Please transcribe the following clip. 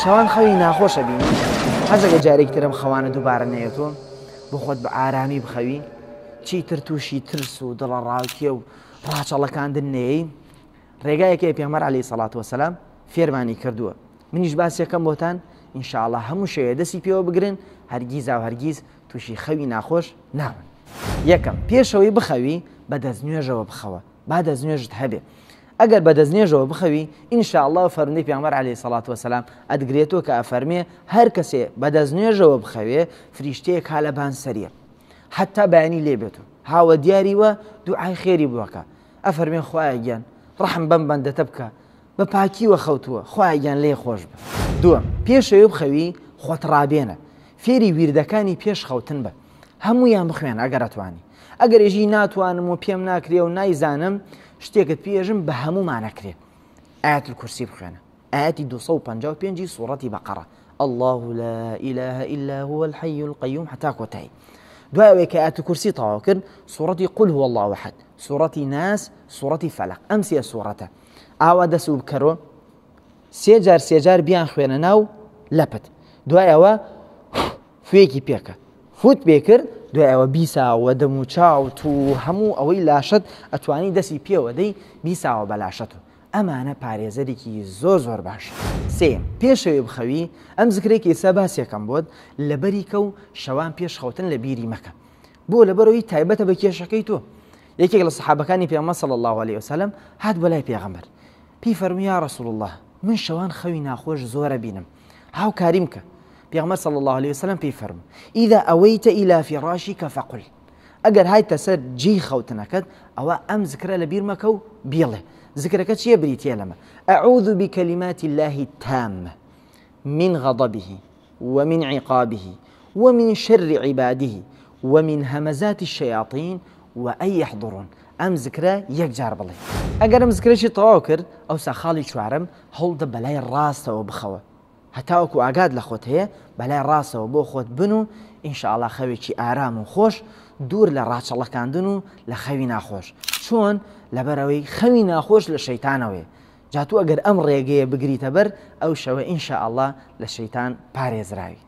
شەوان خەوی ناخۆشە بینی هەزەگە جارێکی ترم خەوانە دووبارە نەیەتۆ بۆ خۆت بە ئارامی بخەوی چیتر تووشی ترس و دڵە ڕاوکێ و ڕاچەڵەکاندن نەیەی ڕێگایەکەی پێغەمبەر عەلەیهی سەڵات وەسەلام فێرمانی کردووە منیش باسیەکەم بۆتان ئینشاءڵڵا هەموو شەوێ دەستی پێوە بگرن هەرگیز و هەرگیز تووشی خەوی ناخۆش نابن. یەکەم پێشەوەی بخەوی بە دەستنوێژەوە بخەوە با دەستنوێژت هەبێ ئەگەر بە دەستنوێژەوە بخەوی ئینشاءڵڵا فەرمودەی پێغەمبەر عەلەیهی سەڵات وەسەلام ئەدگرێتەوە کە ئەفەرمێ هەر کەسێ بە دەستنوێژەوە بخەوێ فریشتەیەک ها لە بانسەریە حتا بەیانی لێ بێتەوە هاوە دیاریوە دوعای خێری بووەکە ئەفەرمێ خوایە گیان ڕەحم بەم بەندەتە بکە بە پاکیوە خەوتووە خوایە گیان لێ خۆش بە. دووەم پێشەوەی بخەوی خۆت ڕابێنە فێری ویردەکانی پێش خەوتن بە هەموویان بخوێن ئەگەر ئەتوانی ئەگەر ێژی ناتوانم و پێم ناکرێ و نایزانم شتێکت پێژم بە هەموومانەکرێ ئایەت الکورسی بخوێنە ئایەتی 255 سوورەتی بەقەرە الله لا إله إلا هو الحي القيوم حتا کۆتایی دوای ئەوەی کە ئایەت الکورسی تەواو کرد سوورەتی قل هو الله أحد سوورەتی ناس سوورەتی فەلەق ئەم سێ سوورەتە ئاوا دەست و بکەرۆ سێ جار بیان خوێنە ناو لەپت دوای ئەوە فوێکی پێکە فوت پێ کرد دوای ئەوە بیساوە دەم و چاوت و هەموو ئەوەی لاشت ئەتوانی دەستی پێوە دەی بیساوە بە لاشەت و ئەمانە پارێزەرێکی زۆر باش. سێم پێشەوەی بخەوی ئەم زکرێکی ئێستا باسیەکەم بۆت لەبەری کە و شەوان پێش خەوتن لە بیری مەکە بۆ لەبەرەوەی تایبەتە بە کێشەکەی تۆ یەکێک لە سەحابەکانی پێغەمبەر صلی الله عليه وسلم هات بۆ لای پێغەمبەر پێی فەرمووی یا رسول الله من شەوان خەوی ناخۆش زۆرە بینم هاوکاریم کە پێغەمبەر صلی الله عليه وسلم پێی فەرمووی إذا أويت إلى فراشك فقل ئەگەر هایتە سەر جێی خەوتنەکەت ئەوە ئەم زکرە لە بیر مەکە و بیڵێ زکرەکە چییە بریتە لەمە أعوذ بكلمات الله التامة من غضبه ومن عقابه ومن شر عباده ومن همزات الشياطين وأن يحضرون ئەم زکرە یەکجار بڵێ ئەگەر ئەم زکرەشی تەواو کرد ئەوسا خاڵی چوارەم هەوڵدە بەلای ڕاستەوە بخەوە هەتاوەکو ئاگاد لە خۆت هەیە بەلای ڕاستەوە بۆ خۆت بن و ئینشاءڵڵا خەوێکی ئارام و خۆش دوور لە ڕاچەڵەکاندن و لە خەوی ناخۆش چۆن لەبەرەوەی خەوی ناخۆش لە شەیتانەوەی جاتوو ئەگەر ئەم ڕێگەیە بگریتە بەر ئەو شەوە ئینشاءڵڵا لە شەیتان پارێزراوی.